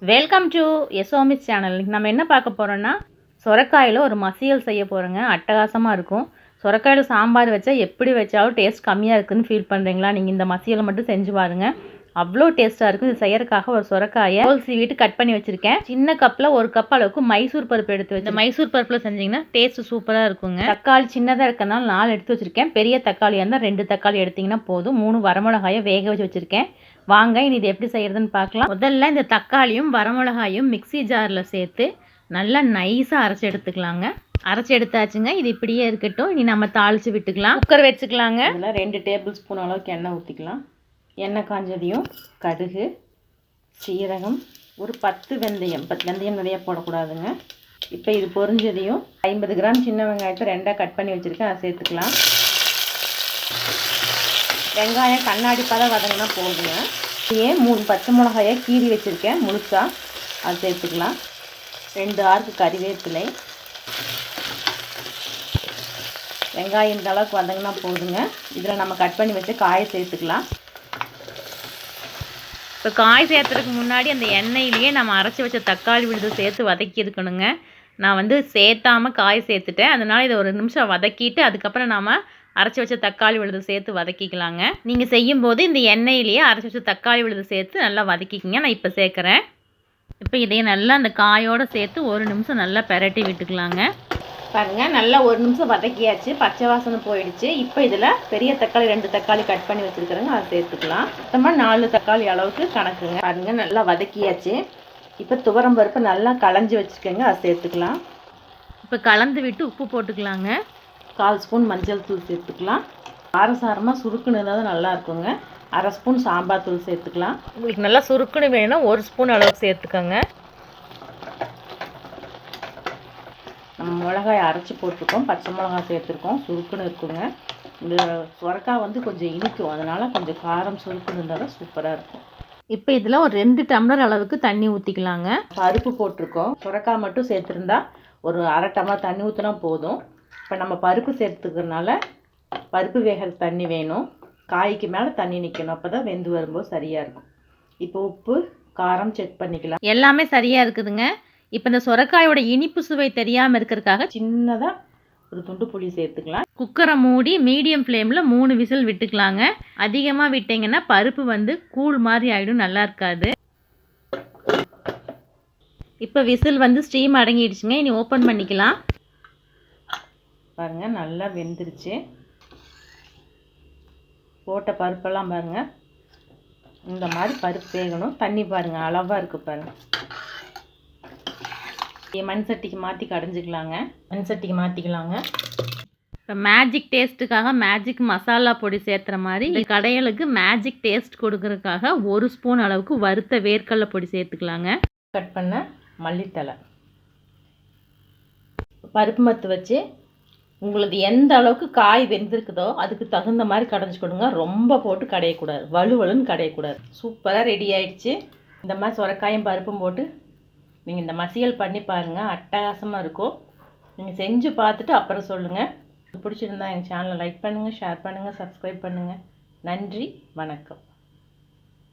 Welcome to யசோமிஸ் channel. நம்ம என்ன பார்க்க போகிறோன்னா, சொரக்காயில் ஒரு மசியல் செய்ய போகிறோங்க. அட்டகாசமாக இருக்கும். சொரக்காயில் சாம்பார் வச்சா எப்படி வச்சாலும் டேஸ்ட் கம்மியாக இருக்குதுன்னு ஃபீல் பண்ணுறீங்களா? நீங்கள் இந்த மசியலை மட்டும் செஞ்சு பாருங்கள். அவ்வளோ டேஸ்ட்டாக இருக்கும். இது செய்யறதுக்காக ஒரு சொரக்காயை ஹோல் சீவிட்டு கட் பண்ணி வச்சுருக்கேன். சின்ன கப்பில் ஒரு கப் அளவுக்கு மைசூர் பருப்பு எடுத்து வச்சு, இந்த மைசூர் பருப்பில் செஞ்சிங்கன்னா டேஸ்ட்டு சூப்பராக இருக்குங்க. தக்காளி சின்னதாக இருக்கிறதுனால 4 எடுத்து வச்சுருக்கேன். பெரிய தக்காளியாக இருந்தால் 2 தக்காளி எடுத்திங்கன்னா போதும். 3 வரமிளகாயை வேக வச்சு வச்சுருக்கேன். வாங்க இனி இது எப்படி செய்கிறதுன்னு பார்க்கலாம். முதல்ல இந்த தக்காளியும் வரமிளகாயும் மிக்சி ஜாரில் சேர்த்து நல்லா நைஸாக அரைச்சி எடுத்துக்கலாங்க. அரைச்சி எடுத்தாச்சுங்க. இது இப்படியே இருக்கட்டும். இனி நம்ம தாளித்து விட்டுக்கலாம். குக்கர் வச்சுக்கலாங்க. இதில் 2 டேபிள் ஸ்பூன் அளவுக்கு எண்ணெய் ஊற்றிக்கலாம். எண்ணெய் காஞ்சதையும் கடுகு, சீரகம், ஒரு 10 வெந்தயம். வெந்தயம் நிறைய போடக்கூடாதுங்க. இப்போ இது பொரிஞ்சதையும் 50 கிராம் சின்ன வெங்காயத்தை 2ஆக கட் பண்ணி வச்சுருக்கேன். அதை சேர்த்துக்கலாம். வெங்காயம் கண்ணாடி பதம் வதங்கினா போதுங்க. ஏன் 3 பச்சை மிளகாயை கீறி வச்சுருக்கேன் முழுசாக, அது சேர்த்துக்கலாம். 2 ஆறுக்கு கறிவேப்பிலை. வெங்காயம் இந்த அளவுக்கு வதங்கினா போதுங்க. இதில் நம்ம கட் பண்ணி வச்சு காயை சேர்த்துக்கலாம். இப்போ காய் சேர்த்துறதுக்கு முன்னாடி அந்த எண்ணெயிலேயே நம்ம அரைச்சி வச்ச தக்காளி விழுது சேர்த்து வதக்கி இருக்கணுங்க. நான் சேர்த்தாமல் காய் சேர்த்துட்டேன். அதனால் இதை ஒரு நிமிஷம் வதக்கிட்டு அதுக்கப்புறம் நாம் அரைச்சி வச்ச தக்காளி விழுது சேர்த்து வதக்கிக்கலாங்க. நீங்கள் செய்யும்போது இந்த எண்ணெயிலேயே அரைச்சி வச்ச தக்காளி விழுது சேர்த்து நல்லா வதக்கிக்கிங்க. நான் இப்போ சேர்க்குறேன். இப்போ இதையும் நல்லா அந்த காயோடு சேர்த்து ஒரு நிமிஷம் நல்லா பெரட்டி விட்டுக்கலாங்க. பாருங்கள், நல்லா ஒரு நிமிஷம் வதக்கியாச்சு. பச்சை வாசனை போயிடுச்சு. இப்போ இதில் பெரிய தக்காளி 2 தக்காளி கட் பண்ணி வச்சுருக்கிறேங்க, அதை சேர்த்துக்கலாம். மொத்தமாக 4 தக்காளி அளவுக்கு கணக்குங்க. பாருங்கள், நல்லா வதக்கியாச்சு. இப்போ துவரம் பருப்பு நல்லா களைஞ்சி வச்சுருக்கேங்க, அதை சேர்த்துக்கலாம். இப்போ கலந்து விட்டு உப்பு போட்டுக்கலாங்க. 1/4 ஸ்பூன் மஞ்சள் தூள் சேர்த்துக்கலாம். காரசாரமாக சுருக்குன்னு இருந்தால் நல்லா இருக்குங்க. 1/2 ஸ்பூன் சாம்பார் தூள் சேர்த்துக்கலாம். உங்களுக்கு நல்லா சுருக்குன்னு வேணும்னா 1 ஸ்பூன் அளவுக்கு சேர்த்துக்கோங்க. நம்ம மிளகாய் அரைச்சி போட்டிருக்கோம், பச்சை மிளகாய் சேர்த்துருக்கோம், சுருக்குன்னு இருக்குங்க. இந்த சொரக்காய் கொஞ்சம் இனிக்கும், அதனால் கொஞ்சம் காரம் சுருக்குன்னு இருந்தால் தான் சூப்பராக இருக்கும். இப்போ இதில் ஒரு 2 டம்ளர் அளவுக்கு தண்ணி ஊற்றிக்கலாங்க. பருப்பு போட்டிருக்கோம், சொரக்காய் மட்டும் சேர்த்துருந்தா ஒரு 1/2 டம்ளர் தண்ணி ஊற்றினா போதும். இப்போ நம்ம பருப்பு சேர்த்துக்கிறதுனால பருப்பு வேகிற தண்ணி வேணும். காய்க்கு மேலே தண்ணி நிற்கணும், அப்போ தான் வெந்து வரும்போது சரியாக இருக்கும். இப்போ உப்பு காரம் செக் பண்ணிக்கலாம். எல்லாமே சரியாக இருக்குதுங்க. இப்போ இந்த சொரக்காயோட இனிப்பு சுவை தெரியாமல் இருக்கிறதுக்காக சின்னதாக ஒரு துண்டு புளி சேர்த்துக்கலாம். குக்கரை மூடி மீடியம் ஃப்ளேமில் 3 விசில் விட்டுக்கலாங்க. அதிகமாக விட்டிங்கன்னா பருப்பு கூழ் மாதிரி ஆகிடும், நல்லா இருக்காது. இப்போ விசில் ஸ்டீம் அடங்கிடுச்சுங்க. இனி ஓப்பன் பண்ணிக்கலாம். பாருங்கள், நல்லா வெந்துருச்சு. போட்ட பருப்பெல்லாம் பாருங்கள், இந்த மாதிரி பருப்பு வேகணும். தண்ணி பாருங்கள் அளவாக இருக்குது பாருங்கள். மண் சட்டிக்கு மாற்றி கடைஞ்சிக்கலாங்க. மண் சட்டிக்கு மாற்றிக்கலாங்க. இப்போ மேஜிக் டேஸ்ட்டுக்காக மேஜிக் மசாலா பொடி சேர்த்துற மாதிரி இந்த கடையலுக்கு மேஜிக் டேஸ்ட் கொடுக்கறதுக்காக 1 ஸ்பூன் அளவுக்கு வறுத்த வேர்க்கடலை பொடி சேர்த்துக்கலாங்க. கட் பண்ண மல்லித்தலை. பருப்பு மத்து வச்சு உங்களுக்கு எந்த அளவுக்கு காய் வெந்திருக்குதோ அதுக்கு தகுந்த மாதிரி கடைஞ்சி கொடுங்க. ரொம்ப போட்டு கடையக்கூடாது, வலுவலுன்னு கடையக்கூடாது. சூப்பராக ரெடி ஆகிடுச்சு. இந்த மாதிரி சொரக்காயும் பருப்பும் போட்டு நீங்கள் இந்த மசியல் பண்ணி பாருங்கள், அட்டகாசமாக இருக்கும். நீங்கள் செஞ்சு பார்த்துட்டு அப்புறம் சொல்லுங்கள். பிடிச்சிருந்தா எங்கள் சேனலை லைக் பண்ணுங்கள், ஷேர் பண்ணுங்கள், சப்ஸ்கிரைப் பண்ணுங்கள். நன்றி, வணக்கம்.